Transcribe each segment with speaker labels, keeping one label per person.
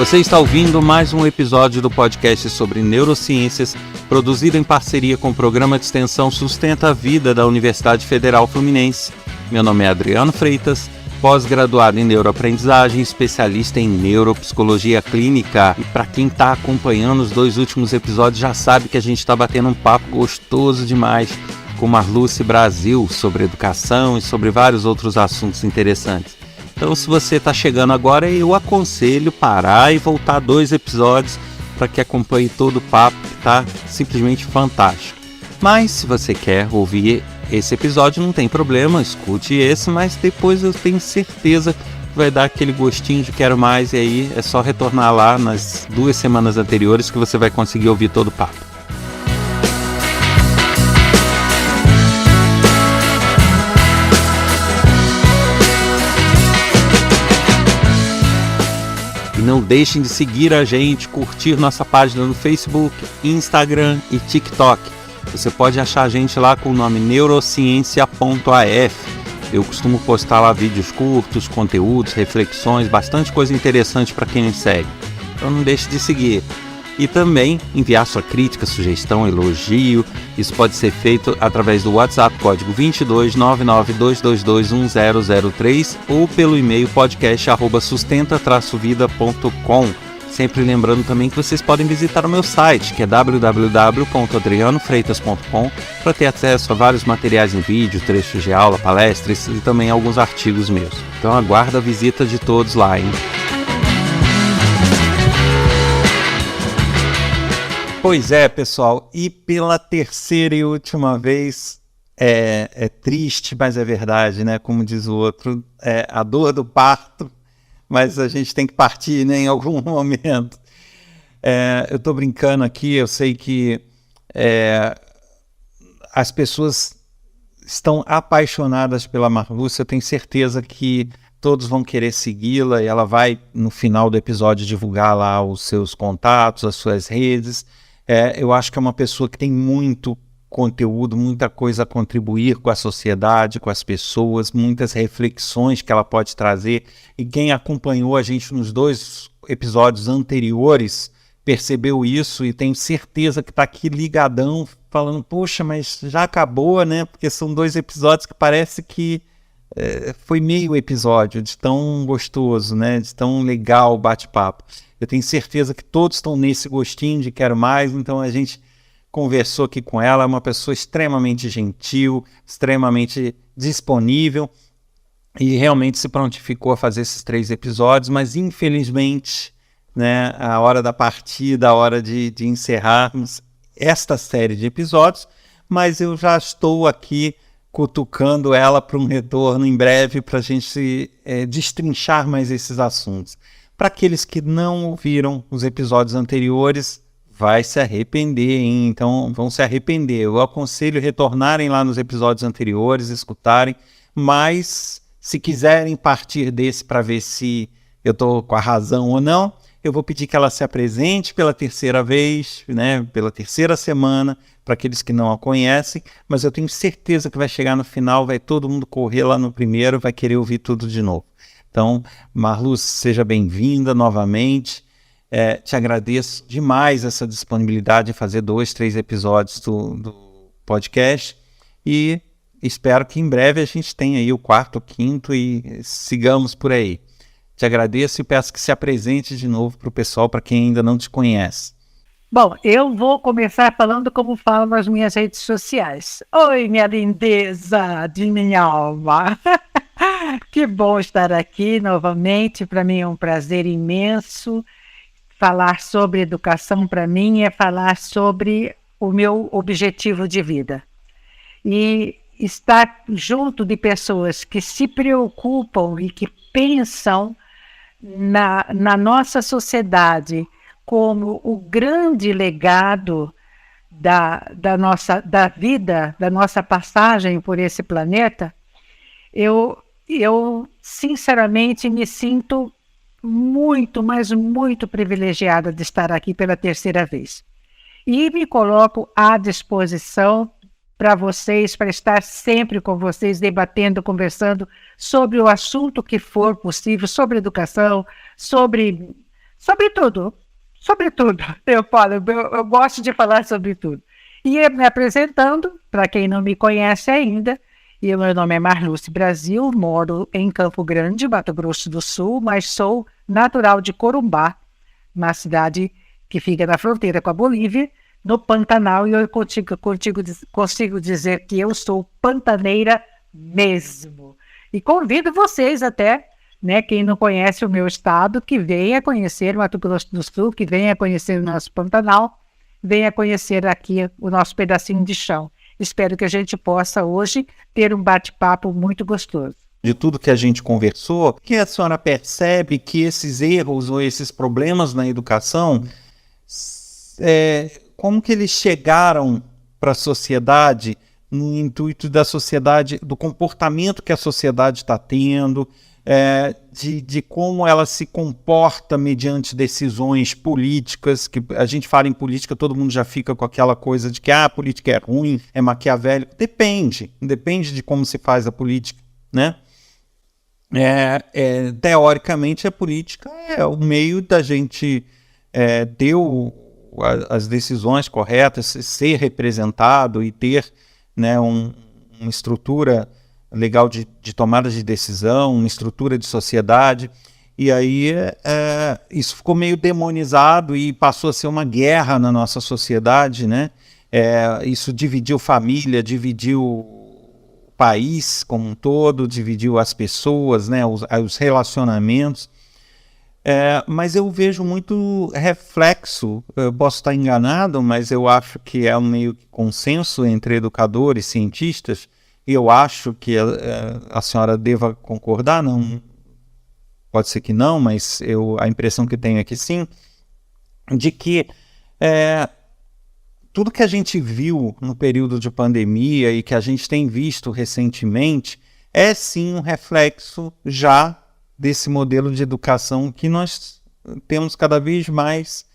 Speaker 1: Você está ouvindo mais um episódio do podcast sobre neurociências, produzido em parceria com o programa de extensão Sustenta a Vida da Universidade Federal Fluminense. Meu nome é Adriano Freitas, pós-graduado em neuroaprendizagem, especialista em neuropsicologia clínica. E para quem está acompanhando os 2 últimos episódios já sabe que a gente está batendo um papo gostoso demais com Marluce Brasil sobre educação e sobre vários outros assuntos interessantes. Então, se você está chegando agora, eu aconselho parar e voltar 2 episódios para que acompanhe todo o papo, que está simplesmente fantástico. Mas, se você quer ouvir esse episódio, não tem problema, escute esse, mas depois eu tenho certeza que vai dar aquele gostinho de quero mais, e aí é só retornar lá nas 2 semanas anteriores que você vai conseguir ouvir todo o papo. Não deixem de seguir a gente, curtir nossa página no Facebook, Instagram e TikTok. Você pode achar a gente lá com o nome neurociência.af. Eu costumo postar lá vídeos curtos, conteúdos, reflexões, bastante coisa interessante para quem nos segue. Então não deixe de seguir. E também enviar sua crítica, sugestão, elogio. Isso pode ser feito através do WhatsApp, código 22 99222 1003 ou pelo e-mail podcast@sustenta-vida.com. Sempre lembrando também que vocês podem visitar o meu site, que é www.adrianofreitas.com, para ter acesso a vários materiais em vídeo, trechos de aula, palestras e também alguns artigos meus. Então aguardo a visita de todos lá, hein? Pois é, pessoal, e pela terceira e última vez, é triste, mas é verdade, né? Como diz o outro, é a dor do parto, mas a gente tem que partir, né, em algum momento. Eu estou brincando aqui, eu sei que as pessoas estão apaixonadas pela Marluce, eu tenho certeza que todos vão querer segui-la e ela vai, no final do episódio, divulgar lá os seus contatos, as suas redes. Eu acho que é uma pessoa que tem muito conteúdo, muita coisa a contribuir com a sociedade, com as pessoas, muitas reflexões que ela pode trazer. E quem acompanhou a gente nos 2 episódios anteriores percebeu isso e tenho certeza que está aqui ligadão, falando, poxa, mas já acabou, né? Porque são 2 episódios que parece que foi meio episódio, de tão gostoso, né? De tão legal o bate-papo. Eu tenho certeza que todos estão nesse gostinho de quero mais, então a gente conversou aqui com ela, é uma pessoa extremamente gentil, extremamente disponível e realmente se prontificou a fazer esses 3 episódios, mas infelizmente, né, a hora da partida, a hora de encerrarmos esta série de episódios, mas eu já estou aqui cutucando ela para um retorno em breve para a gente destrinchar mais esses assuntos. Para aqueles que não ouviram os episódios anteriores, vai se arrepender, hein? Então vão se arrepender. Eu aconselho retornarem lá nos episódios anteriores, escutarem, mas se quiserem partir desse para ver se eu estou com a razão ou não, eu vou pedir que ela se apresente pela terceira vez, né? Pela terceira semana, para aqueles que não a conhecem, mas eu tenho certeza que vai chegar no final, vai todo mundo correr lá no primeiro, vai querer ouvir tudo de novo. Então, Marluce, seja bem-vinda novamente. Te agradeço demais essa disponibilidade de fazer 2, 3 episódios do podcast e espero que em breve a gente tenha aí o 4º, 5º e sigamos por aí. Te agradeço e peço que se apresente de novo para o pessoal, para quem ainda não te conhece.
Speaker 2: Bom, eu vou começar falando como falo nas minhas redes sociais. Oi, minha lindeza de minha alma. Que bom estar aqui novamente. Para mim é um prazer imenso. Falar sobre educação para mim é falar sobre o meu objetivo de vida. E estar junto de pessoas que se preocupam e que pensam na nossa sociedade como o grande legado da vida, da nossa passagem por esse planeta, eu sinceramente me sinto muito, mas muito privilegiada de estar aqui pela terceira vez. E me coloco à disposição para vocês, para estar sempre com vocês, debatendo, conversando sobre o assunto que for possível, sobre educação, sobre Sobre tudo. Sobre tudo. Eu falo, eu gosto de falar sobre tudo. E me apresentando, para quem não me conhece ainda, meu nome é Marluce Brasil, moro em Campo Grande, Mato Grosso do Sul, mas sou natural de Corumbá, uma cidade que fica na fronteira com a Bolívia, no Pantanal, e eu consigo dizer que eu sou pantaneira mesmo. E convido vocês até, né, quem não conhece o meu estado, que venha conhecer o Mato Grosso do Sul, que venha conhecer o nosso Pantanal, venha conhecer aqui o nosso pedacinho de chão. Espero que a gente possa hoje ter um bate-papo muito gostoso.
Speaker 1: De tudo que a gente conversou, que a senhora percebe que esses erros ou esses problemas na educação, como que eles chegaram para a sociedade no intuito da sociedade, do comportamento que a sociedade está tendo, de como ela se comporta mediante decisões políticas, que a gente fala em política, todo mundo já fica com aquela coisa de que a política é ruim, é maquiavélico. Depende de como se faz a política, né? Teoricamente, a política é o meio da gente ter as decisões corretas, ser representado e ter, né, uma estrutura legal de tomada de decisão, uma estrutura de sociedade, e aí isso ficou meio demonizado e passou a ser uma guerra na nossa sociedade, né? Isso dividiu família, dividiu o país como um todo, dividiu as pessoas, né? Os relacionamentos, mas eu vejo muito reflexo, eu posso estar enganado, mas eu acho que é um meio que consenso entre educadores, cientistas, e eu acho que a senhora deva concordar, não, pode ser que não, mas a impressão que tenho é que sim, de que tudo que a gente viu no período de pandemia e que a gente tem visto recentemente é sim um reflexo já desse modelo de educação que nós temos cada vez mais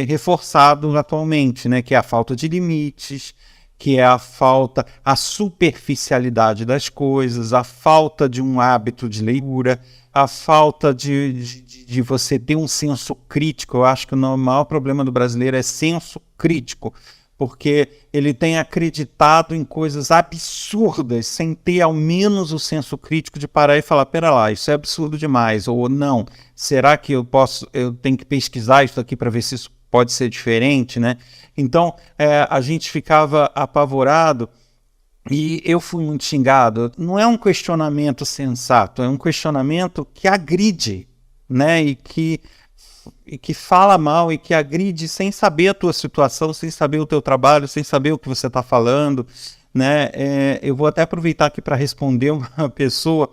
Speaker 1: reforçado atualmente, né? Que é a falta de limites, que é a superficialidade das coisas, a falta de um hábito de leitura, a falta de você ter um senso crítico. Eu acho que o maior problema do brasileiro é senso crítico, porque ele tem acreditado em coisas absurdas, sem ter ao menos o senso crítico de parar e falar, pera lá, isso é absurdo demais, ou não, será que eu tenho que pesquisar isso aqui para ver se isso pode ser diferente, né? Então, a gente ficava apavorado e eu fui muito xingado. Não é um questionamento sensato, é um questionamento que agride, né? E que fala mal e que agride sem saber a tua situação, sem saber o teu trabalho, sem saber o que você está falando, né? Eu vou até aproveitar aqui para responder uma pessoa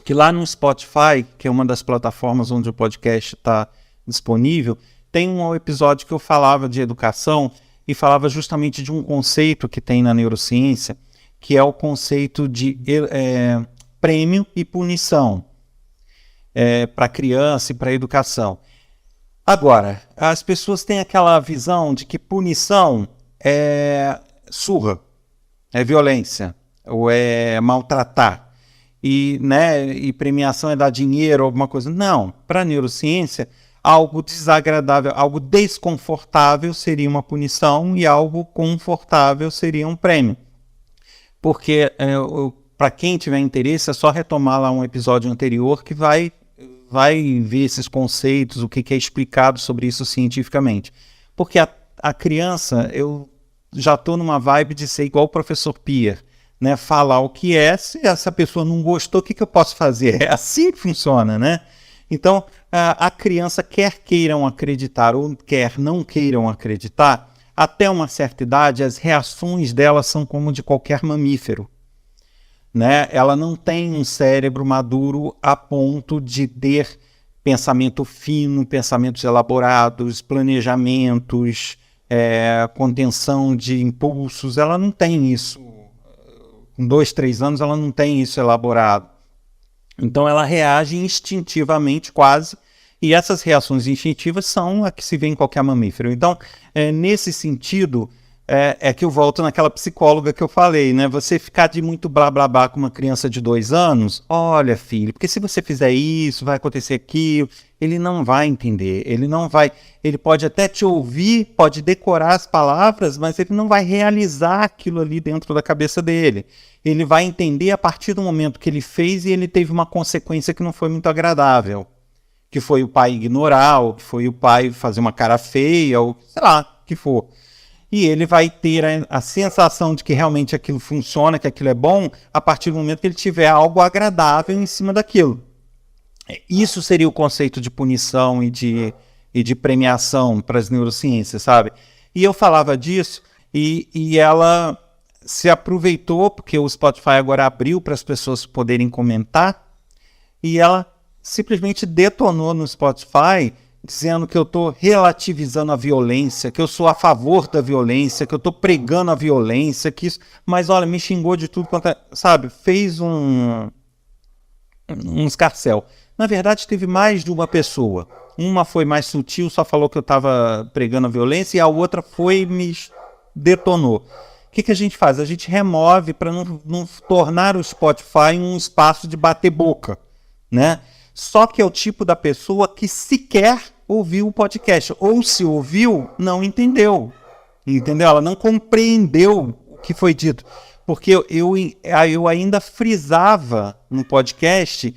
Speaker 1: que lá no Spotify, que é uma das plataformas onde o podcast está disponível, tem um episódio que eu falava de educação e falava justamente de um conceito que tem na neurociência, que é o conceito de prêmio e punição para a criança e para a educação. Agora, as pessoas têm aquela visão de que punição é surra, é violência, ou é maltratar, e premiação é dar dinheiro, alguma coisa. Não, para a neurociência, algo desagradável, algo desconfortável seria uma punição e algo confortável seria um prêmio. Porque, para quem tiver interesse, é só retomar lá um episódio anterior que vai ver esses conceitos, o que é explicado sobre isso cientificamente. Porque a criança, eu já estou numa vibe de ser igual o professor Pierre, né? Falar o que é, se essa pessoa não gostou, o que eu posso fazer? É assim que funciona, né? Então, a criança, quer queiram acreditar ou quer não queiram acreditar, até uma certa idade, as reações dela são como de qualquer mamífero, né? Ela não tem um cérebro maduro a ponto de ter pensamento fino, pensamentos elaborados, planejamentos, contenção de impulsos. Ela não tem isso. Com 2, 3 anos, ela não tem isso elaborado. Então ela reage instintivamente quase, e essas reações instintivas são a que se vê em qualquer mamífero. Então, nesse sentido, é que eu volto naquela psicóloga que eu falei, né? Você ficar de muito blá blá blá com uma criança de 2 anos, olha, filho, porque se você fizer isso, vai acontecer aquilo, ele não vai entender, ele pode até te ouvir, pode decorar as palavras, mas ele não vai realizar aquilo ali dentro da cabeça dele. Ele vai entender a partir do momento que ele fez e ele teve uma consequência que não foi muito agradável, que foi o pai ignorar, ou que foi o pai fazer uma cara feia, ou sei lá, o que for. E ele vai ter a sensação de que realmente aquilo funciona, que aquilo é bom, a partir do momento que ele tiver algo agradável em cima daquilo. Isso seria o conceito de punição e de premiação para as neurociências, sabe? E eu falava disso e ela se aproveitou, porque o Spotify agora abriu para as pessoas poderem comentar, e ela simplesmente detonou no Spotify, dizendo que eu estou relativizando a violência, que eu sou a favor da violência, que eu estou pregando a violência, que isso... Mas, olha, me xingou de tudo quanto é... Sabe, fez um escarcéu. Na verdade, teve mais de uma pessoa. Uma foi mais sutil, só falou que eu estava pregando a violência, e a outra foi e me detonou. O que a gente faz? A gente remove para não tornar o Spotify um espaço de bater boca, né? Só que é o tipo da pessoa que sequer ouviu o podcast. Ou se ouviu, não entendeu. Entendeu? Ela não compreendeu o que foi dito. Porque eu ainda frisava no podcast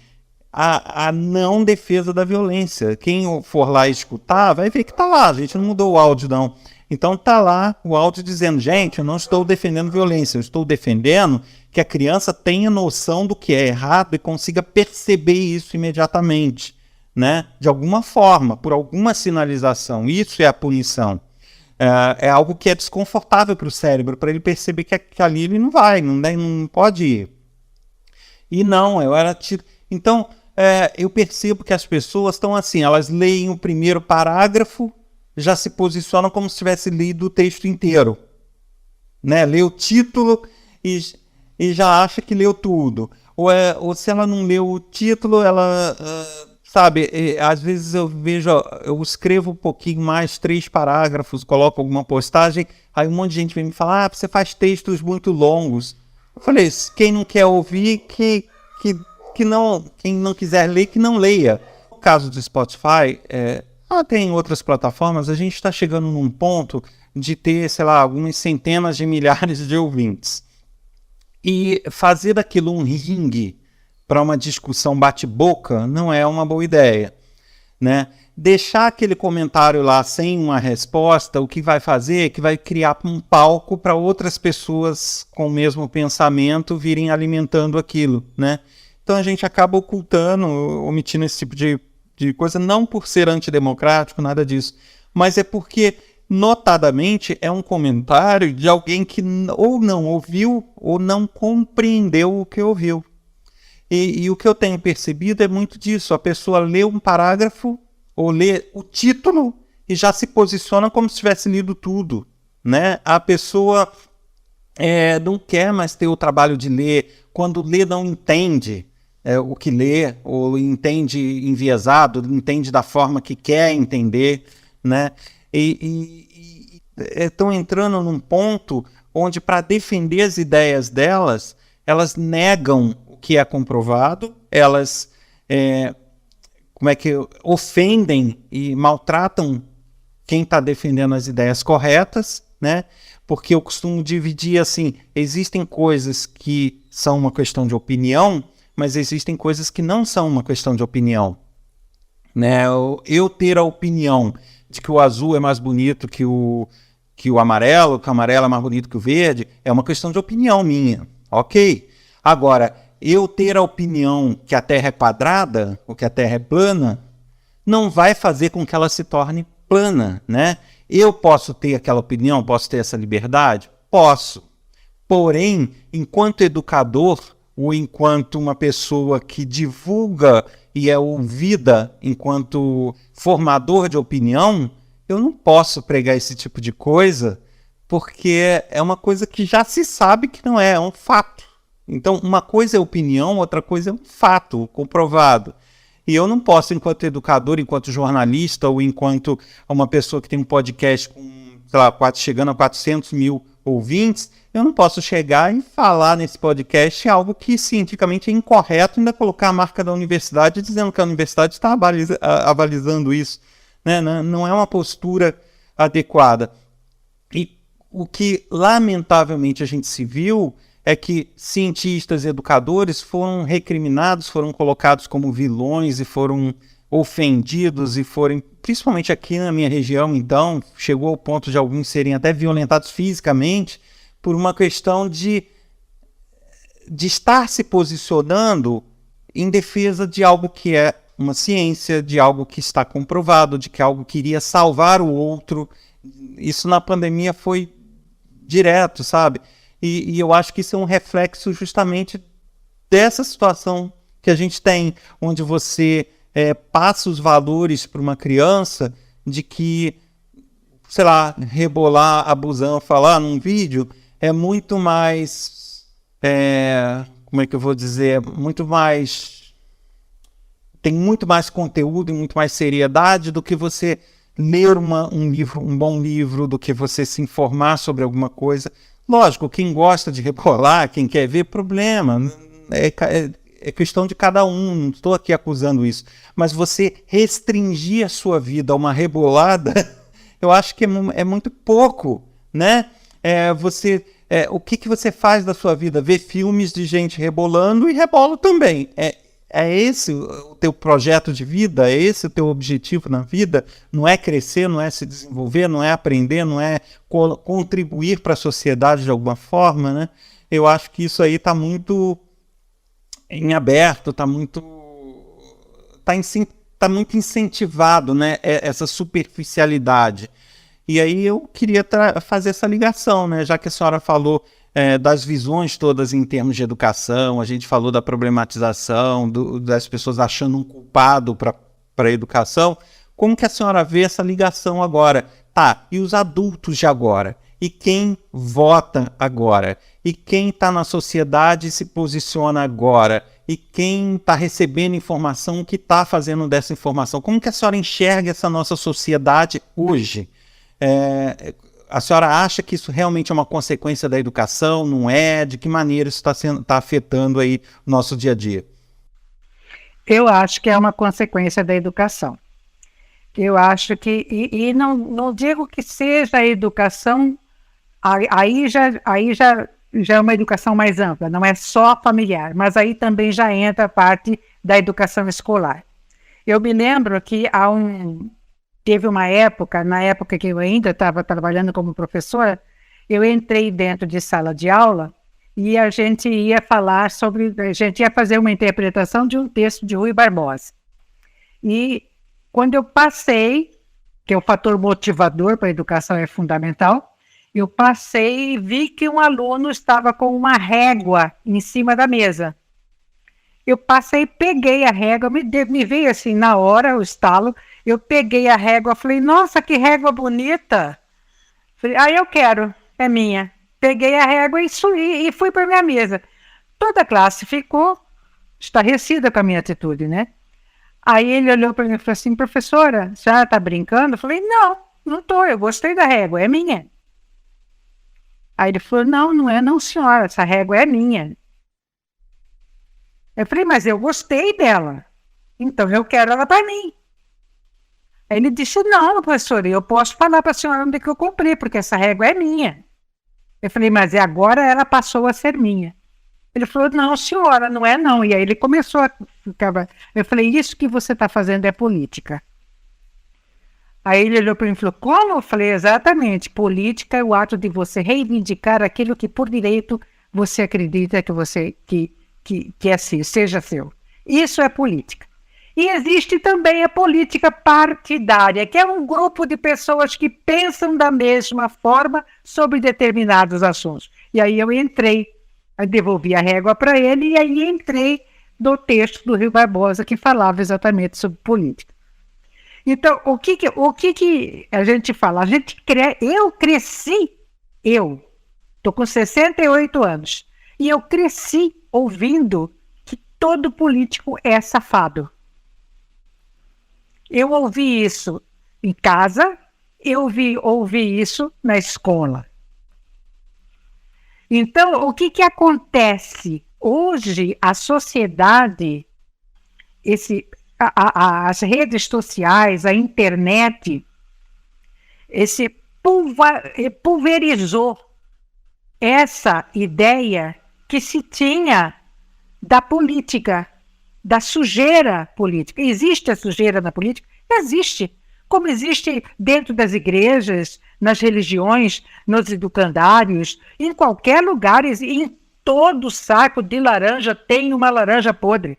Speaker 1: a não defesa da violência. Quem for lá escutar vai ver que está lá. A gente não mudou o áudio, não. Então está lá o áudio dizendo, gente, eu não estou defendendo violência, eu estou defendendo que a criança tenha noção do que é errado e consiga perceber isso imediatamente, né? De alguma forma, por alguma sinalização. Isso é a punição. É algo que é desconfortável para o cérebro, para ele perceber que ali ele não vai, não pode ir. E não, eu era... Então, eu percebo que as pessoas estão assim, elas leem o primeiro parágrafo, já se posicionam como se tivesse lido o texto inteiro, né? Lê o título e já acha que leu tudo. Ou se ela não leu o título, ela... sabe, às vezes eu escrevo um pouquinho mais, 3 parágrafos, coloco alguma postagem, aí um monte de gente vem me falar, você faz textos muito longos. Eu falei, quem não quer ouvir, que não, quem não quiser ler, que não leia. No caso do Spotify, tem outras plataformas, a gente está chegando num ponto de ter, sei lá, algumas centenas de milhares de ouvintes. E fazer daquilo um ringue para uma discussão bate-boca não é uma boa ideia, né? Deixar aquele comentário lá sem uma resposta, o que vai fazer é que vai criar um palco para outras pessoas com o mesmo pensamento virem alimentando aquilo, né? Então a gente acaba ocultando, omitindo esse tipo de coisa, não por ser antidemocrático, nada disso, mas é porque, notadamente, é um comentário de alguém que ou não ouviu ou não compreendeu o que ouviu. E o que eu tenho percebido é muito disso. A pessoa lê um parágrafo ou lê o título e já se posiciona como se tivesse lido tudo, né? A pessoa não quer mais ter o trabalho de ler. Quando lê, não entende o que lê, ou entende enviesado, entende da forma que quer entender, né? E estão entrando num ponto onde, para defender as ideias delas, elas negam que é comprovado, elas ofendem e maltratam quem está defendendo as ideias corretas, né? Porque eu costumo dividir assim, existem coisas que são uma questão de opinião, mas existem coisas que não são uma questão de opinião, né? Eu ter a opinião de que o azul é mais bonito que o amarelo, que o amarelo é mais bonito que o verde, é uma questão de opinião minha, ok? Agora, eu ter a opinião que a Terra é quadrada, ou que a Terra é plana, não vai fazer com que ela se torne plana, né? Eu posso ter aquela opinião, posso ter essa liberdade? Posso. Porém, enquanto educador, ou enquanto uma pessoa que divulga e é ouvida enquanto formador de opinião, eu não posso pregar esse tipo de coisa, porque é uma coisa que já se sabe que não é um fato. Então, uma coisa é opinião, outra coisa é um fato comprovado. E eu não posso, enquanto educador, enquanto jornalista, ou enquanto uma pessoa que tem um podcast com sei lá, chegando a 400 mil ouvintes, eu não posso chegar e falar nesse podcast algo que cientificamente é incorreto, ainda colocar a marca da universidade dizendo que a universidade está avalizando isso, né? Não é uma postura adequada. E o que, lamentavelmente, a gente se viu é que cientistas e educadores foram recriminados, foram colocados como vilões e foram ofendidos e foram, principalmente aqui na minha região, então, chegou ao ponto de alguns serem até violentados fisicamente por uma questão de estar se posicionando em defesa de algo que é uma ciência, de algo que está comprovado, de que algo que iria salvar o outro. Isso na pandemia foi direto, sabe? E eu acho que isso é um reflexo justamente dessa situação que a gente tem, onde você passa os valores para uma criança de que, sei lá, rebolar a busanfa lá num vídeo é muito mais, como é que eu vou dizer, tem muito mais conteúdo e muito mais seriedade do que você ler um bom livro, do que você se informar sobre alguma coisa. Lógico, quem gosta de rebolar, quem quer ver, problema, é questão de cada um, não estou aqui acusando isso, mas você restringir a sua vida a uma rebolada, eu acho que é muito pouco, né? O que você faz da sua vida? Ver filmes de gente rebolando e rebolo também. É esse o teu projeto de vida? É esse o teu objetivo na vida? Não é crescer, não é se desenvolver, não é aprender, não é contribuir para a sociedade de alguma forma, né? Eu acho que isso aí está muito em aberto, está muito incentivado, né? Essa superficialidade. E aí eu queria fazer essa ligação, né? Já que a senhora falou das visões todas em termos de educação, a gente falou da problematização, das pessoas achando um culpado para a educação, como que a senhora vê essa ligação agora? Tá, e os adultos de agora? E quem vota agora? E quem está na sociedade e se posiciona agora? E quem está recebendo informação, o que está fazendo dessa informação? Como que a senhora enxerga essa nossa sociedade hoje? A senhora acha que isso realmente é uma consequência da educação? Não é? De que maneira isso está afetando aí o nosso dia a dia?
Speaker 2: Eu acho que é uma consequência da educação. Eu acho que, e não digo que seja a educação, aí já é uma educação mais ampla, não é só familiar, mas aí também já entra a parte da educação escolar. Eu me lembro que teve uma época, na época que eu ainda estava trabalhando como professora, eu entrei dentro de sala de aula e a gente ia fazer uma interpretação de um texto de Rui Barbosa. E quando eu passei, que é o fator motivador para a educação é fundamental, eu passei e vi que um aluno estava com uma régua em cima da mesa. Eu passei, peguei a régua, me veio assim na hora o estalo, eu peguei a régua, falei, nossa, que régua bonita. Falei, eu quero, é minha. Peguei a régua e fui para minha mesa. Toda a classe ficou estarrecida com a minha atitude, né? Aí ele olhou para mim e falou assim, professora, a senhora está brincando? Eu falei, não estou, eu gostei da régua, é minha. Aí ele falou, não é não, senhora, essa régua é minha. Eu falei, mas eu gostei dela, então eu quero ela para mim. Aí ele disse, não, professora, eu posso falar para a senhora onde é que eu comprei, porque essa régua é minha. Eu falei, mas agora ela passou a ser minha. Ele falou, não, senhora, não é não. E aí ele começou a ficar... Eu falei, isso que você está fazendo é política. Aí ele olhou para mim e falou, como? Eu falei, exatamente, política é o ato de você reivindicar aquilo que por direito você acredita que é seu, seja seu. Isso é política. E existe também a política partidária, que é um grupo de pessoas que pensam da mesma forma sobre determinados assuntos. E aí eu entrei, eu devolvi a régua para ele e aí entrei no texto do Rui Barbosa que falava exatamente sobre política. Então, o que a gente fala? Eu cresci, estou com 68 anos, e eu cresci ouvindo que todo político é safado. Eu ouvi isso em casa, eu ouvi isso na escola. Então, o que acontece? Hoje, a sociedade, as redes sociais, a internet, pulverizou essa ideia que se tinha da política, da sujeira política. Existe a sujeira na política? Existe. Como existe dentro das igrejas, nas religiões, nos educandários, em qualquer lugar, em todo saco de laranja tem uma laranja podre.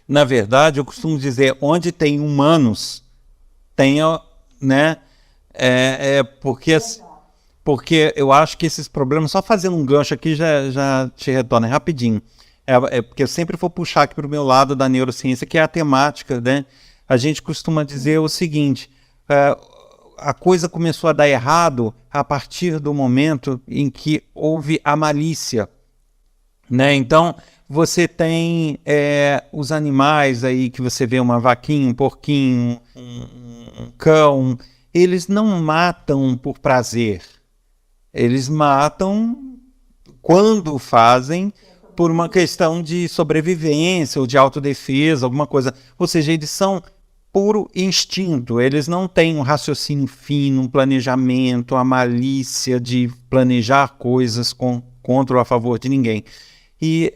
Speaker 1: Na verdade, eu costumo dizer, onde tem humanos, tem, né? Porque eu acho que esses problemas, só fazendo um gancho aqui, já te retorna rapidinho. Porque eu sempre vou puxar aqui para o meu lado da neurociência, que é a temática, né? A gente costuma dizer o seguinte, a coisa começou a dar errado a partir do momento em que houve a malícia, né? Então, você tem os animais aí, que você vê uma vaquinha, um porquinho, um cão, eles não matam por prazer. Eles matam quando fazem por uma questão de sobrevivência ou de autodefesa, alguma coisa. Ou seja, eles são puro instinto. Eles não têm um raciocínio fino, um planejamento, a malícia de planejar coisas contra ou a favor de ninguém. E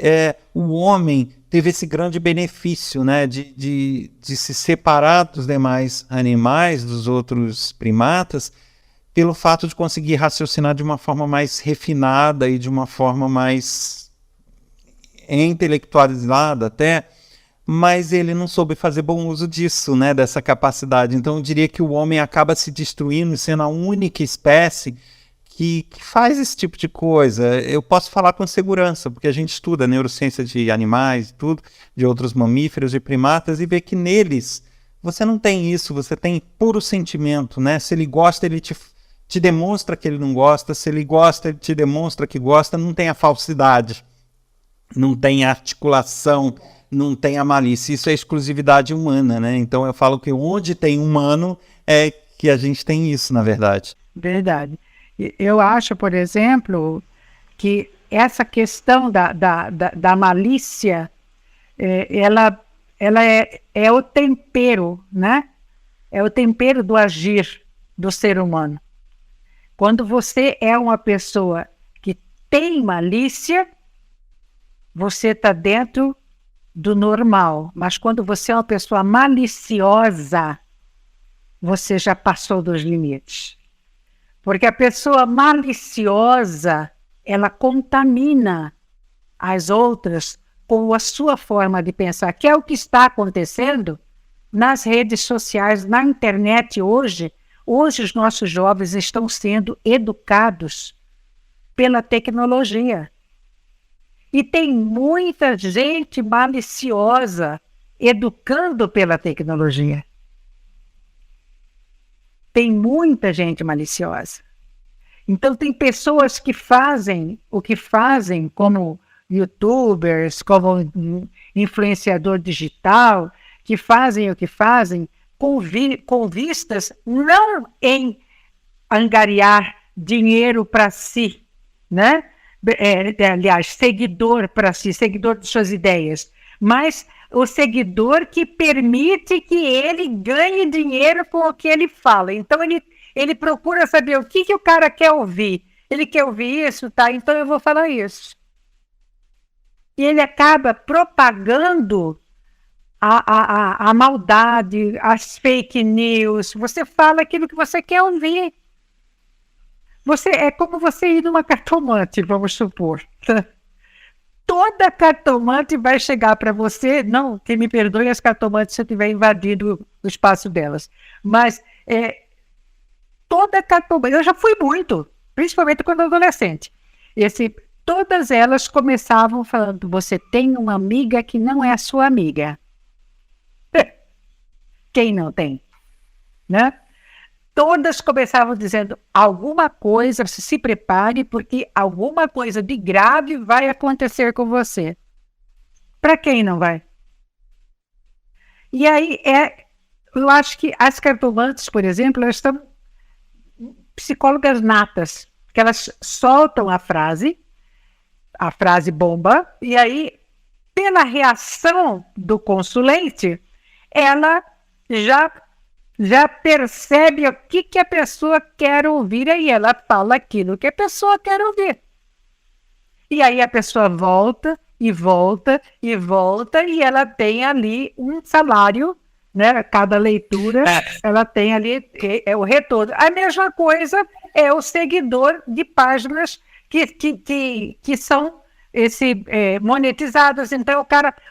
Speaker 1: o homem teve esse grande benefício, né, de se separar dos demais animais, dos outros primatas, pelo fato de conseguir raciocinar de uma forma mais refinada e de uma forma mais intelectualizada até, mas ele não soube fazer bom uso disso, né, dessa capacidade. Então eu diria que o homem acaba se destruindo, sendo a única espécie que faz esse tipo de coisa. Eu posso falar com segurança, porque a gente estuda neurociência de animais, tudo, de outros mamíferos e primatas, e vê que neles você não tem isso, você tem puro sentimento, né? Se ele gosta, ele te demonstra que ele não gosta, se ele gosta, ele te demonstra que gosta, não tem a falsidade, não tem a articulação, não tem a malícia. Isso é exclusividade humana, né? Então eu falo que onde tem humano é que a gente tem isso, na verdade.
Speaker 2: Verdade. Eu acho, por exemplo, que essa questão da malícia, ela é o tempero, né? É o tempero do agir do ser humano. Quando você é uma pessoa que tem malícia, você está dentro do normal. Mas quando você é uma pessoa maliciosa, você já passou dos limites. Porque a pessoa maliciosa, ela contamina as outras com a sua forma de pensar, que é o que está acontecendo nas redes sociais, na internet hoje. Hoje os nossos jovens estão sendo educados pela tecnologia. E tem muita gente maliciosa educando pela tecnologia. Tem muita gente maliciosa. Então, tem pessoas que fazem o que fazem, como youtubers, como influenciador digital, que fazem o que fazem com vistas não em angariar dinheiro para si, né? Aliás, seguidor para si, seguidor de suas ideias, mas o seguidor que permite que ele ganhe dinheiro com o que ele fala. Então, ele procura saber o que o cara quer ouvir. Ele quer ouvir isso, tá? Então eu vou falar isso. E ele acaba propagando a maldade, as fake news. Você fala aquilo que você quer ouvir. É como você ir numa cartomante, vamos supor. Toda cartomante vai chegar para você, não, que me perdoe as cartomantes se eu tiver invadido o espaço delas, mas toda cartomante, eu já fui muito, principalmente quando adolescente, todas elas começavam falando, você tem uma amiga que não é a sua amiga. Quem não tem? Né? Todas começavam dizendo alguma coisa, se prepare, porque alguma coisa de grave vai acontecer com você. Para quem não vai? E aí, eu acho que as cartomantes, por exemplo, elas estão psicólogas natas, que elas soltam a frase bomba, e aí, pela reação do consulente, ela já percebe o que a pessoa quer ouvir, aí ela fala aquilo que a pessoa quer ouvir. E aí a pessoa volta, e volta, e volta, e ela tem ali um salário, né? Cada leitura, ela tem ali o retorno. A mesma coisa é o seguidor de páginas que são monetizadas. Então,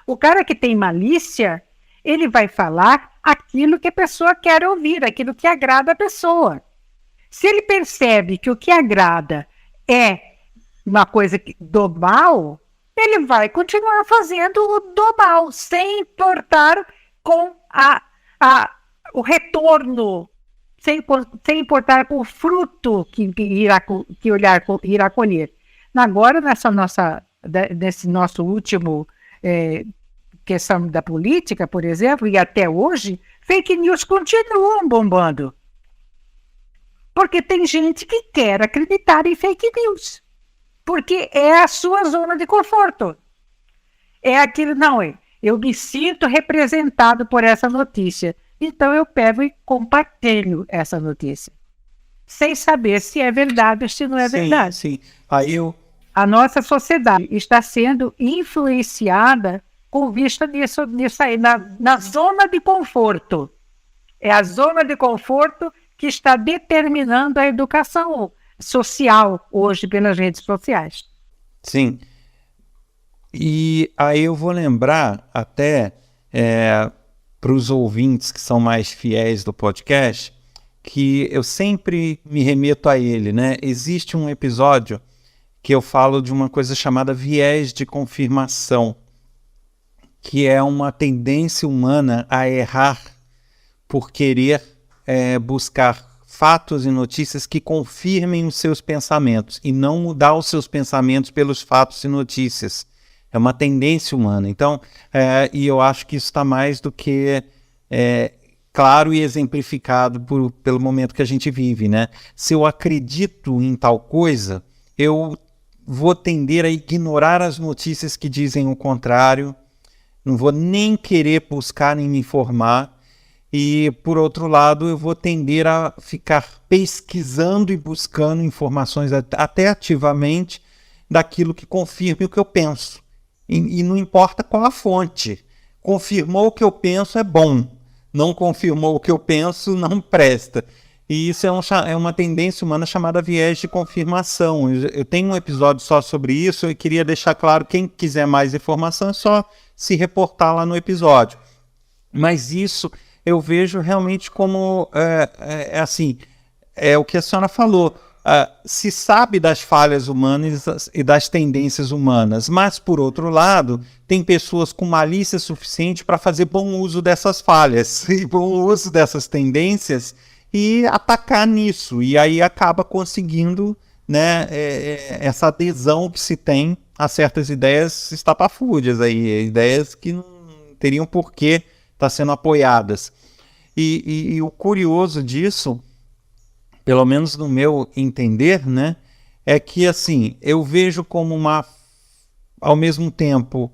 Speaker 2: o cara que tem malícia, ele vai falar aquilo que a pessoa quer ouvir, aquilo que agrada a pessoa. Se ele percebe que o que agrada é uma coisa do mal, ele vai continuar fazendo o do mal, sem importar com o retorno, sem importar com o fruto que irá colher. Agora, nesse nosso último questão da política, por exemplo, e até hoje, fake news continuam bombando. Porque tem gente que quer acreditar em fake news. Porque é a sua zona de conforto. É aquilo, eu me sinto representado por essa notícia. Então eu pego e compartilho essa notícia. Sem saber se é verdade ou se não é verdade.
Speaker 1: Sim.
Speaker 2: A nossa sociedade está sendo influenciada com vista nisso aí, na zona de conforto. É a zona de conforto que está determinando a educação social hoje pelas redes sociais.
Speaker 1: Sim. E aí eu vou lembrar até para os ouvintes que são mais fiéis do podcast, que eu sempre me remeto a ele, né? Existe um episódio que eu falo de uma coisa chamada viés de confirmação, que é uma tendência humana a errar por querer buscar fatos e notícias que confirmem os seus pensamentos e não mudar os seus pensamentos pelos fatos e notícias. É uma tendência humana. Então, e eu acho que isso está mais do que claro e exemplificado pelo momento que a gente vive, né? Se eu acredito em tal coisa, eu vou tender a ignorar as notícias que dizem o contrário, não vou nem querer buscar nem me informar. E, por outro lado, eu vou tender a ficar pesquisando e buscando informações até ativamente daquilo que confirme o que eu penso. E não importa qual a fonte. Confirmou o que eu penso é bom. Não confirmou o que eu penso, não presta. E isso é uma tendência humana chamada viés de confirmação. Eu tenho um episódio só sobre isso e queria deixar claro, quem quiser mais informação é só se reportar lá no episódio. Mas isso eu vejo realmente como, assim, é o que a senhora falou, se sabe das falhas humanas e das tendências humanas, mas, por outro lado, tem pessoas com malícia suficiente para fazer bom uso dessas falhas e bom uso dessas tendências e atacar nisso, e aí acaba conseguindo, né, essa adesão que se tem a certas ideias estapafúrdias, aí, ideias que não teriam porquê estar sendo apoiadas. E o curioso disso, pelo menos no meu entender, né, é que assim, eu vejo como ao mesmo tempo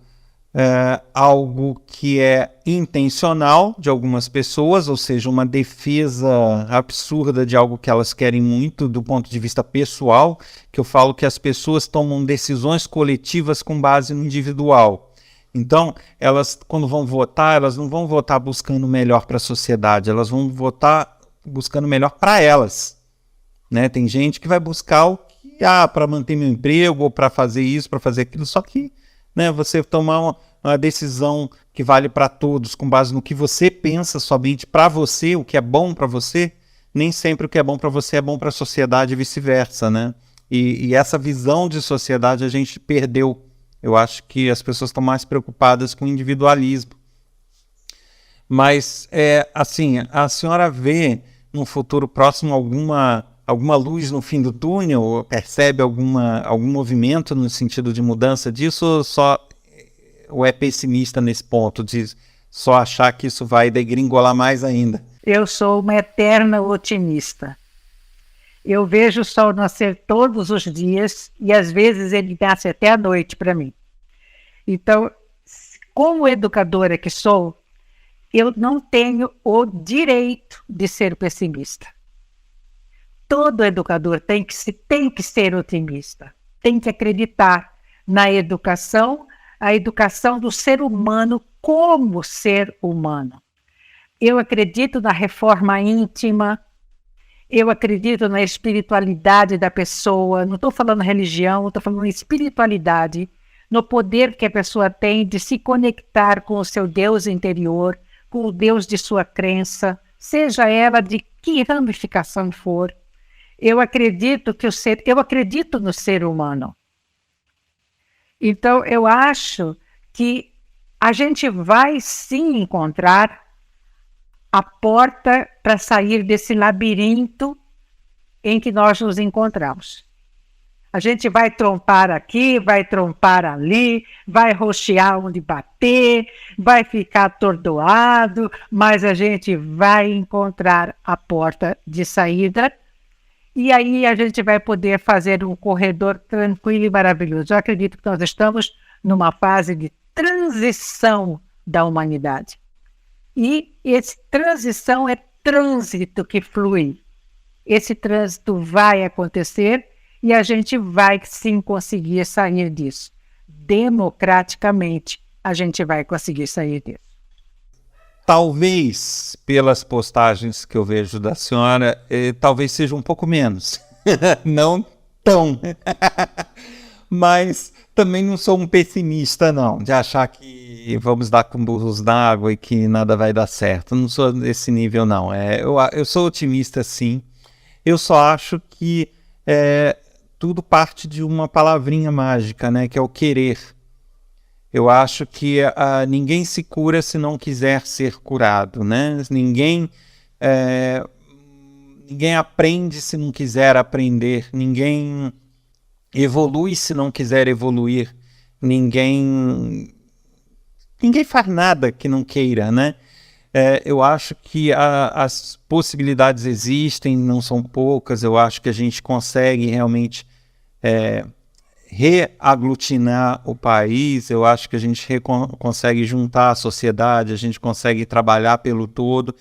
Speaker 1: algo que é intencional de algumas pessoas, ou seja, uma defesa absurda de algo que elas querem muito do ponto de vista pessoal, que eu falo que as pessoas tomam decisões coletivas com base no individual. Então, elas, quando vão votar, elas não vão votar buscando o melhor para a sociedade, elas vão votar buscando o melhor para elas. Né? Tem gente que vai buscar o que para manter meu emprego, ou para fazer isso, para fazer aquilo, só que, né, você tomar uma decisão que vale para todos, com base no que você pensa somente para você, o que é bom para você, nem sempre o que é bom para você é bom para a sociedade e vice-versa, né? E essa visão de sociedade a gente perdeu. Eu acho que as pessoas estão mais preocupadas com o individualismo. Mas, assim, a senhora vê no futuro próximo alguma luz no fim do túnel? Ou percebe algum movimento no sentido de mudança disso? Ou é pessimista nesse ponto, de só achar que isso vai degringolar mais ainda?
Speaker 2: Eu sou uma eterna otimista. Eu vejo o sol nascer todos os dias e às vezes ele nasce até à noite para mim. Então, como educadora que sou, eu não tenho o direito de ser pessimista. Todo educador tem que ser otimista, tem que acreditar na educação, a educação do ser humano como ser humano. Eu acredito na reforma íntima, eu acredito na espiritualidade da pessoa, não estou falando religião, estou falando espiritualidade, no poder que a pessoa tem de se conectar com o seu Deus interior, com o Deus de sua crença, seja ela de que ramificação for. Eu acredito no ser humano. Então, eu acho que a gente vai sim encontrar a porta para sair desse labirinto em que nós nos encontramos. A gente vai trompar aqui, vai trompar ali, vai roxear onde bater, vai ficar atordoado, mas a gente vai encontrar a porta de saída e aí a gente vai poder fazer um corredor tranquilo e maravilhoso. Eu acredito que nós estamos numa fase de transição da humanidade. E essa transição é trânsito que flui. Esse trânsito vai acontecer e a gente vai sim conseguir sair disso. Democraticamente, a gente vai conseguir sair disso.
Speaker 1: Talvez, pelas postagens que eu vejo da senhora, talvez seja um pouco menos. Não tão. Mas também não sou um pessimista, não, de achar que vamos dar com burros na água e que nada vai dar certo. Não sou desse nível, não. Eu sou otimista, sim. Eu só acho que tudo parte de uma palavrinha mágica, né, que é o querer. Eu acho que ninguém se cura se não quiser ser curado, né? Ninguém aprende se não quiser aprender. Ninguém evolui se não quiser evoluir. Ninguém faz nada que não queira, né? Eu acho que as possibilidades existem, não são poucas. Eu acho que a gente consegue realmente reaglutinar o país. Eu acho que a gente consegue juntar a sociedade, a gente consegue trabalhar pelo todo,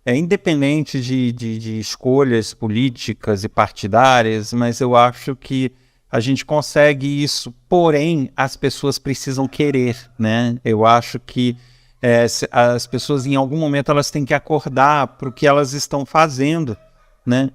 Speaker 1: independente de escolhas políticas e partidárias, mas eu acho que a gente consegue isso, porém as pessoas precisam querer, né? Eu acho que as pessoas em algum momento elas têm que acordar para o que elas estão fazendo, né?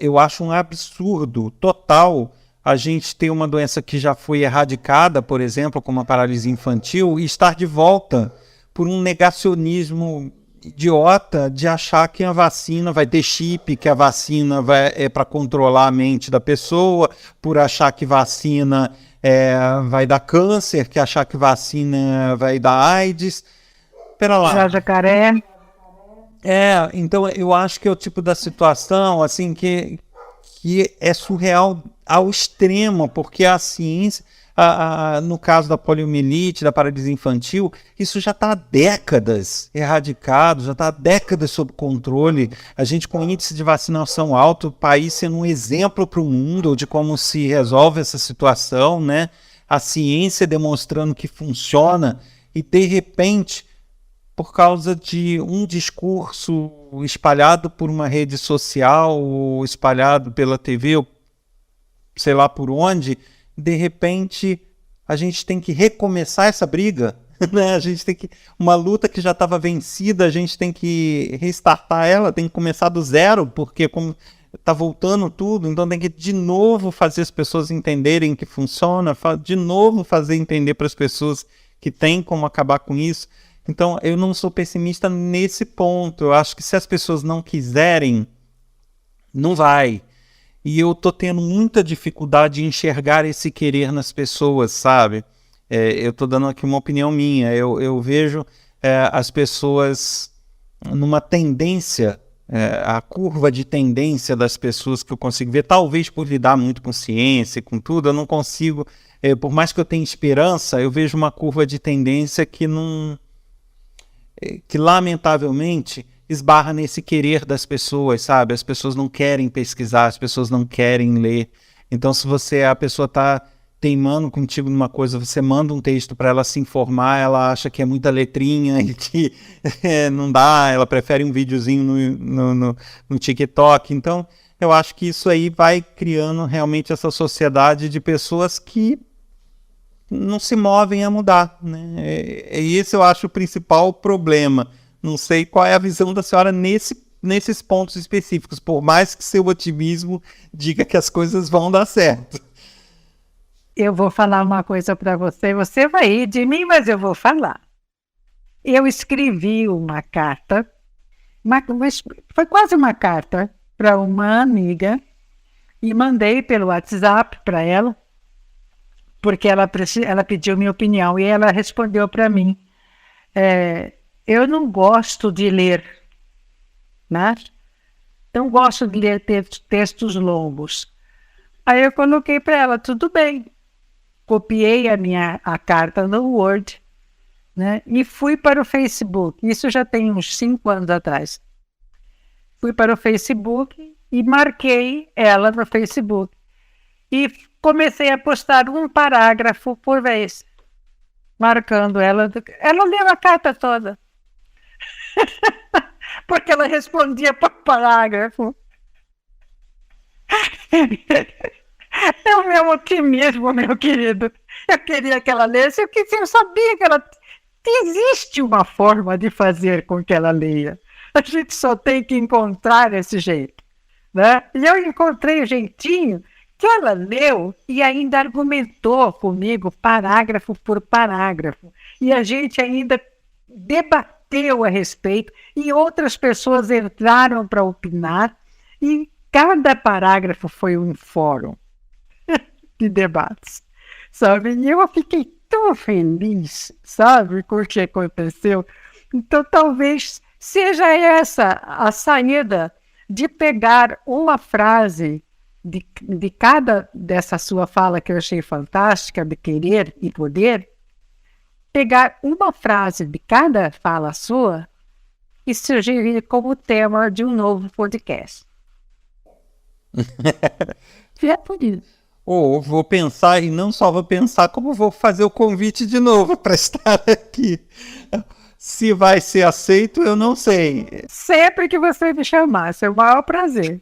Speaker 1: Eu acho um absurdo total a gente ter uma doença que já foi erradicada, por exemplo, como a paralisia infantil, e estar de volta por um negacionismo idiota de achar que a vacina vai ter chip, que a vacina é para controlar a mente da pessoa, por achar que vacina vai dar câncer, que achar que vacina vai dar AIDS. Pera lá.
Speaker 2: Jacaré.
Speaker 1: Então eu acho que é o tipo da situação assim que é surreal ao extremo, porque a ciência, no caso da poliomielite, da paralisia infantil, isso já está há décadas erradicado, já está há décadas sob controle. A gente com índice de vacinação alto, o país sendo um exemplo para o mundo de como se resolve essa situação, né? A ciência demonstrando que funciona e, de repente, por causa de um discurso espalhado por uma rede social, ou espalhado pela TV, ou sei lá por onde, de repente a gente tem que recomeçar essa briga, né? A gente tem que, uma luta que já estava vencida, a gente tem que restartar ela, tem que começar do zero, porque como está voltando tudo, então tem que de novo fazer as pessoas entenderem que funciona, de novo fazer entender para as pessoas que tem como acabar com isso. Então eu não sou pessimista nesse ponto. Eu acho que se as pessoas não quiserem, não vai. E eu tô tendo muita dificuldade em enxergar esse querer nas pessoas, sabe? Eu tô dando aqui uma opinião minha. Eu vejo as pessoas numa tendência, a curva de tendência das pessoas que eu consigo ver, talvez por lidar muito com ciência e com tudo, eu não consigo, por mais que eu tenha esperança, eu vejo uma curva de tendência que lamentavelmente esbarra nesse querer das pessoas, sabe? As pessoas não querem pesquisar, as pessoas não querem ler. Então, se a pessoa está teimando contigo numa coisa, você manda um texto para ela se informar, ela acha que é muita letrinha e que não dá, ela prefere um videozinho no TikTok. Então, eu acho que isso aí vai criando realmente essa sociedade de pessoas que não se movem a mudar, né? E esse eu acho o principal problema. Não sei qual é a visão da senhora nesses pontos específicos, por mais que seu otimismo diga que as coisas vão dar certo.
Speaker 2: Eu vou falar uma coisa para você, você vai rir de mim, mas eu vou falar. Eu escrevi uma carta, foi quase uma carta para uma amiga e mandei pelo WhatsApp para ela, porque ela pediu minha opinião e ela respondeu para mim. Eu não gosto de ler, né? Não gosto de ler textos longos. Aí eu coloquei para ela, tudo bem. Copiei a carta no Word, né? E fui para o Facebook. Isso já tem uns 5 anos atrás. Fui para o Facebook e marquei ela no Facebook. E comecei a postar um parágrafo por vez, marcando ela. Ela leu a carta toda. Porque ela respondia por parágrafo. É o meu otimismo, meu querido. Eu queria que ela lesse, eu sabia que existe uma forma de fazer com que ela leia. A gente só tem que encontrar esse jeito, né? E eu encontrei o jeitinho que ela leu e ainda argumentou comigo parágrafo por parágrafo. E a gente ainda debateu a respeito e outras pessoas entraram para opinar e cada parágrafo foi um fórum de debates, sabe? E eu fiquei tão feliz, sabe, com o que aconteceu. Então, talvez seja essa a saída de pegar uma frase de cada dessa sua fala que eu achei fantástica, de querer e poder, pegar uma frase de cada fala sua e sugerir como tema de um novo podcast. É por isso.
Speaker 1: Ou vou pensar, e não só vou pensar, como vou fazer o convite de novo para estar aqui. Se vai ser aceito, eu não sei.
Speaker 2: Sempre que você me chamar, é o maior prazer.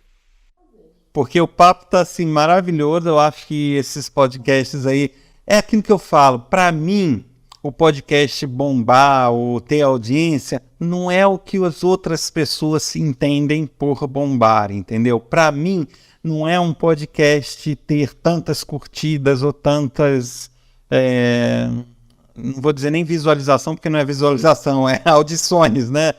Speaker 1: Porque o papo tá assim maravilhoso, eu acho que esses podcasts aí, é aquilo que eu falo, para mim, o podcast bombar ou ter audiência, não é o que as outras pessoas se entendem por bombar, entendeu? Para mim, não é um podcast ter tantas curtidas ou tantas... não vou dizer nem visualização, porque não é visualização, é audições, né?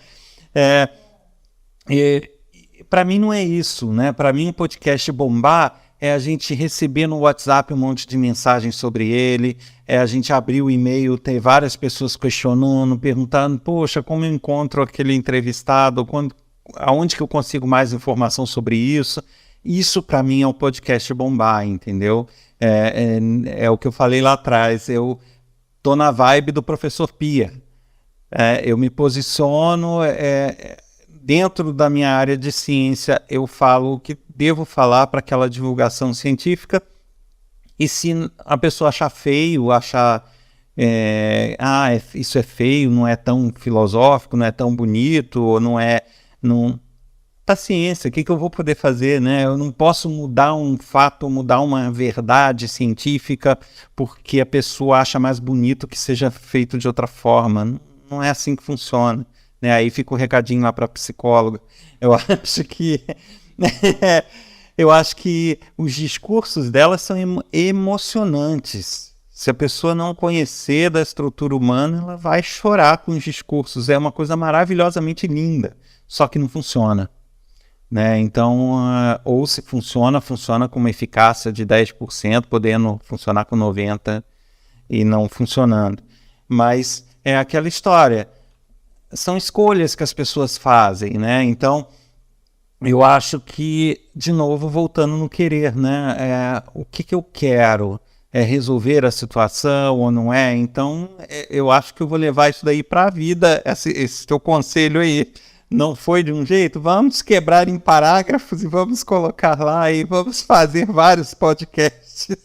Speaker 1: Para mim não é isso, né? Para mim, um podcast bombar é a gente receber no WhatsApp um monte de mensagens sobre ele, é a gente abrir o e-mail, ter várias pessoas questionando, perguntando, poxa, como eu encontro aquele entrevistado, aonde que eu consigo mais informação sobre isso? Isso, para mim, é o podcast bombar, entendeu? É o que eu falei lá atrás, eu tô na vibe do professor Pia. Eu me posiciono... dentro da minha área de ciência, eu falo o que devo falar para aquela divulgação científica, e se a pessoa achar feio, achar isso é feio, não é tão filosófico, não é tão bonito, ou não é... Paciência, o que eu vou poder fazer, né? Eu não posso mudar um fato, mudar uma verdade científica, porque a pessoa acha mais bonito que seja feito de outra forma. Não é assim que funciona. Né? Aí fica o recadinho lá para a psicóloga. Eu acho que os discursos dela são emocionantes. Se a pessoa não conhecer da estrutura humana, ela vai chorar com os discursos. É uma coisa maravilhosamente linda, só que não funciona. Né? Então, ou se funciona com uma eficácia de 10%, podendo funcionar com 90% e não funcionando. Mas é aquela história. São escolhas que as pessoas fazem, né? Então, eu acho que, de novo, voltando no querer, né? O que eu quero? É resolver a situação ou não é? Então, eu acho que eu vou levar isso daí para a vida, esse teu conselho aí, não foi de um jeito, vamos quebrar em parágrafos e vamos colocar lá e vamos fazer vários podcasts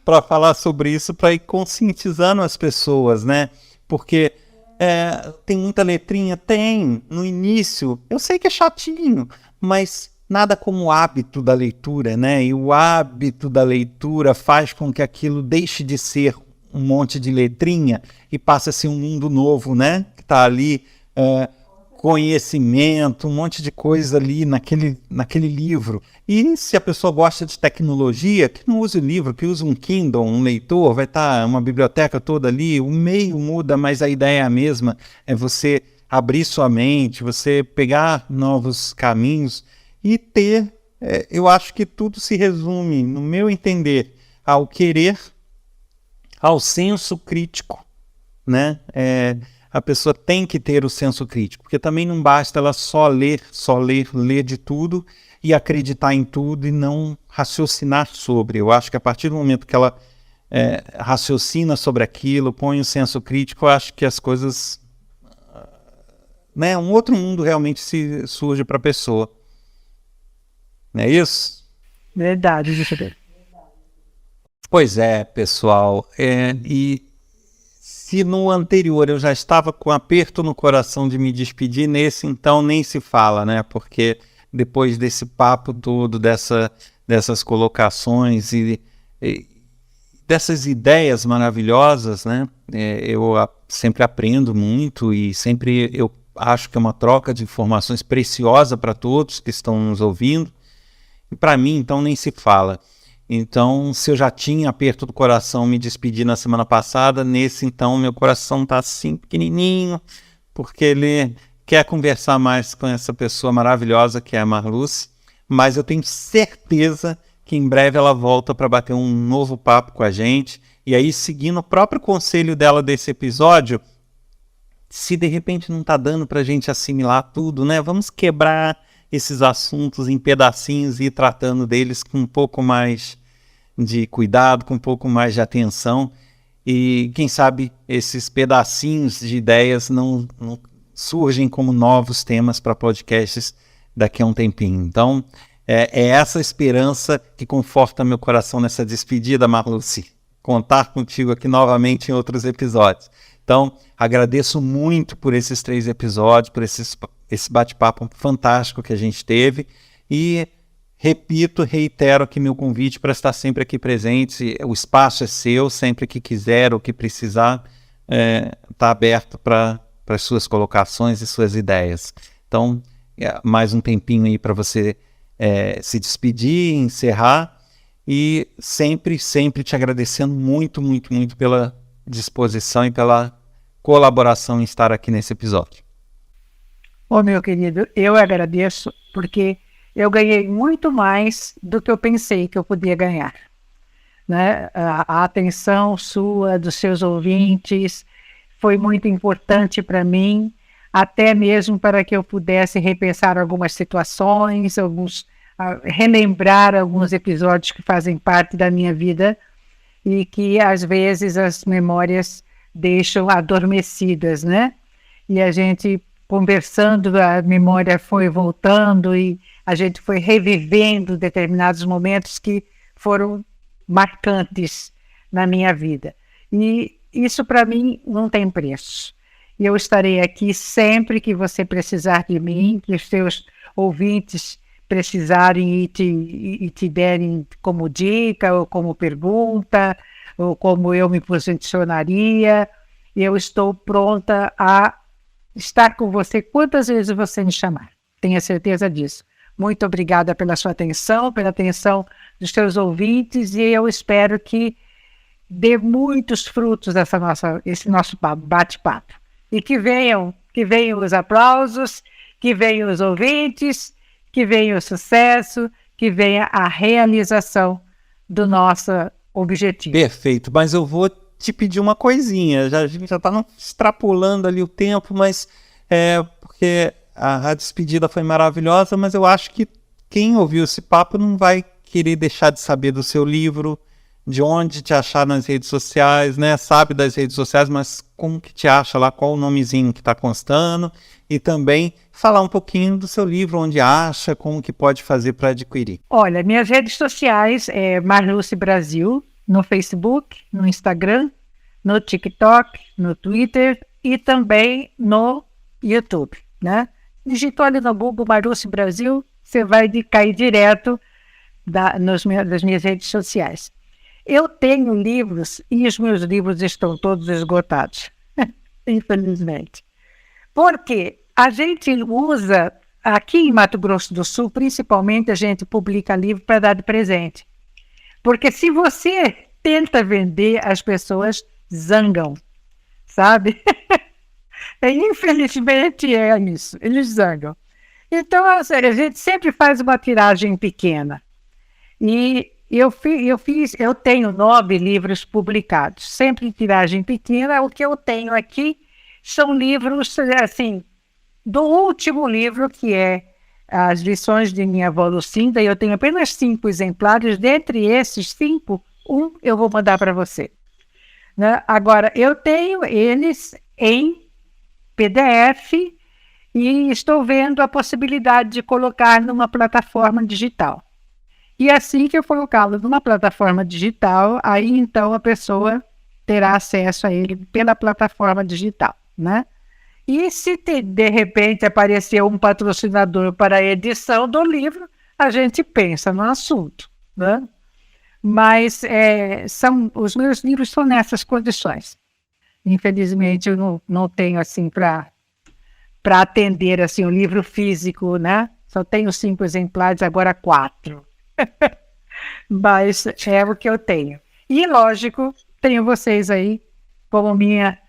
Speaker 1: para falar sobre isso, para ir conscientizando as pessoas, né? Porque tem muita letrinha? Tem, no início. Eu sei que é chatinho, mas nada como o hábito da leitura, né? E o hábito da leitura faz com que aquilo deixe de ser um monte de letrinha e passe a ser um mundo novo, né? Que está ali, conhecimento, um monte de coisa ali naquele livro. E se a pessoa gosta de tecnologia, que não use o livro, que use um Kindle, um leitor, vai estar uma biblioteca toda ali, o meio muda, mas a ideia é a mesma, é você abrir sua mente, você pegar novos caminhos e ter, eu acho que tudo se resume, no meu entender, ao querer, ao senso crítico, né? A pessoa tem que ter o senso crítico, porque também não basta ela só ler de tudo e acreditar em tudo e não raciocinar sobre. Eu acho que a partir do momento que ela raciocina sobre aquilo, põe o senso crítico, eu acho que as coisas, né, um outro mundo realmente surge para a pessoa. Não é isso?
Speaker 2: Verdade, deixa eu ver.
Speaker 1: Pois é, pessoal. E se no anterior eu já estava com aperto no coração de me despedir, nesse então nem se fala, né? Porque depois desse papo todo, dessas colocações e dessas ideias maravilhosas, né? Eu sempre aprendo muito e sempre eu acho que é uma troca de informações preciosa para todos que estão nos ouvindo. E para mim, então, nem se fala. Então, se eu já tinha aperto do coração me despedir na semana passada, nesse então meu coração está assim pequenininho, porque ele quer conversar mais com essa pessoa maravilhosa que é a Marluce, mas eu tenho certeza que em breve ela volta para bater um novo papo com a gente, e aí seguindo o próprio conselho dela desse episódio, se de repente não está dando para a gente assimilar tudo, né? Vamos quebrar esses assuntos em pedacinhos e ir tratando deles com um pouco mais de cuidado, com um pouco mais de atenção, e quem sabe esses pedacinhos de ideias não surgem como novos temas para podcasts daqui a um tempinho. Então, é essa esperança que conforta meu coração nessa despedida, Marluce. Contar contigo aqui novamente em outros episódios. Então, agradeço muito por esses 3 episódios, por esse bate-papo fantástico que a gente teve, e reitero aqui meu convite para estar sempre aqui presente. O espaço é seu, sempre que quiser ou que precisar, está aberto para as suas colocações e suas ideias. Então, mais um tempinho aí para você se despedir, encerrar, e sempre te agradecendo muito, muito, muito pela disposição e pela colaboração em estar aqui nesse episódio.
Speaker 2: Ô, meu querido, eu agradeço porque eu ganhei muito mais do que eu pensei que eu podia ganhar, né? A atenção sua, dos seus ouvintes, foi muito importante para mim, até mesmo para que eu pudesse repensar algumas situações, relembrar alguns episódios que fazem parte da minha vida e que às vezes as memórias deixam adormecidas, né? E a gente conversando, a memória foi voltando e a gente foi revivendo determinados momentos que foram marcantes na minha vida. E isso para mim não tem preço. E eu estarei aqui sempre que você precisar de mim, que os seus ouvintes precisarem e te derem como dica, ou como pergunta, ou como eu me posicionaria. Eu estou pronta a estar com você quantas vezes você me chamar. Tenha certeza disso. Muito obrigada pela sua atenção, pela atenção dos seus ouvintes, e eu espero que dê muitos frutos esse nosso bate-papo. E que venham os aplausos, que venham os ouvintes, que venha o sucesso, que venha a realização do nosso objetivo.
Speaker 1: Perfeito, mas eu vou te pedir uma coisinha, a gente já está extrapolando ali o tempo, mas porque a despedida foi maravilhosa, mas eu acho que quem ouviu esse papo não vai querer deixar de saber do seu livro, de onde te achar nas redes sociais, né? Sabe das redes sociais, mas como que te acha lá, qual o nomezinho que está constando, e também falar um pouquinho do seu livro, onde acha, como que pode fazer para adquirir.
Speaker 2: Olha, minhas redes sociais é Marluce Brasil, no Facebook, no Instagram, no TikTok, no Twitter e também no YouTube, né? Digitou ali no Google Marluce Brasil, você vai cair direto das minhas redes sociais. Eu tenho livros e os meus livros estão todos esgotados, infelizmente. Porque a gente usa, aqui em Mato Grosso do Sul, principalmente, a gente publica livro para dar de presente. Porque se você tenta vender, as pessoas zangam, sabe? Infelizmente é isso, eles zangam. Então, a gente sempre faz uma tiragem pequena. E eu tenho 9 livros publicados, sempre em tiragem pequena. O que eu tenho aqui são livros, assim, do último livro, que é As Lições de Minha Avó Lucinda. Eu tenho apenas 5 exemplares. Dentre esses 5, um eu vou mandar para você. Né? Agora, eu tenho eles em PDF e estou vendo a possibilidade de colocar numa plataforma digital. E assim que eu colocá-lo numa plataforma digital, aí então a pessoa terá acesso a ele pela plataforma digital, né? E se de repente aparecer um patrocinador para a edição do livro, a gente pensa no assunto, né? Mas os meus livros são nessas condições. Infelizmente, eu não tenho assim para atender assim, o livro físico, né? Só tenho 5 exemplares, agora 4. Mas é o que eu tenho. E, lógico, tenho vocês aí como minha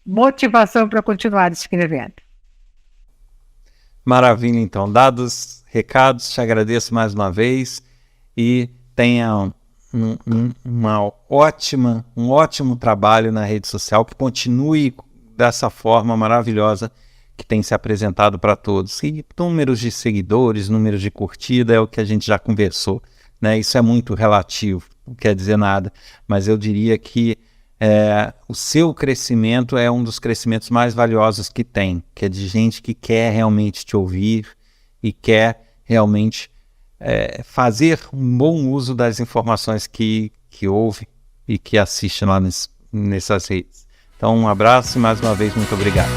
Speaker 2: motivação para continuar escrevendo.
Speaker 1: Maravilha, então. Dados recados, te agradeço mais uma vez e tenha um ótimo trabalho na rede social, que continue dessa forma maravilhosa que tem se apresentado para todos. E números de seguidores, números de curtida é o que a gente já conversou, né? Isso é muito relativo, não quer dizer nada, mas eu diria que o seu crescimento é um dos crescimentos mais valiosos que tem, que é de gente que quer realmente te ouvir e quer realmente fazer um bom uso das informações que ouve e que assiste lá nessas redes. Então, um abraço e mais uma vez, muito obrigado.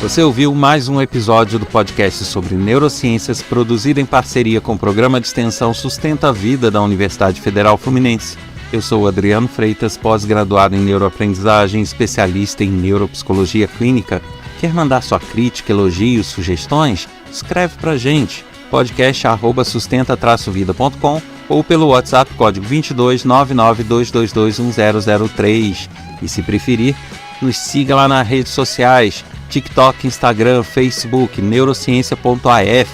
Speaker 1: Você ouviu mais um episódio do podcast sobre neurociências, produzido em parceria com o Programa de Extensão Sustenta a Vida da Universidade Federal Fluminense. Eu sou Adriano Freitas, pós-graduado em neuroaprendizagem, especialista em neuropsicologia clínica. Quer mandar sua crítica, elogios, sugestões? Escreve pra gente, podcast@sustenta-vida.com ou pelo WhatsApp código 22 992221003. E se preferir, nos siga lá nas redes sociais, TikTok, Instagram, Facebook, neurociência.af.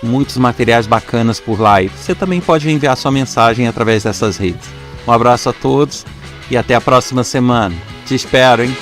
Speaker 1: Muitos materiais bacanas por lá e você também pode enviar sua mensagem através dessas redes. Um abraço a todos e até a próxima semana. Te espero, hein?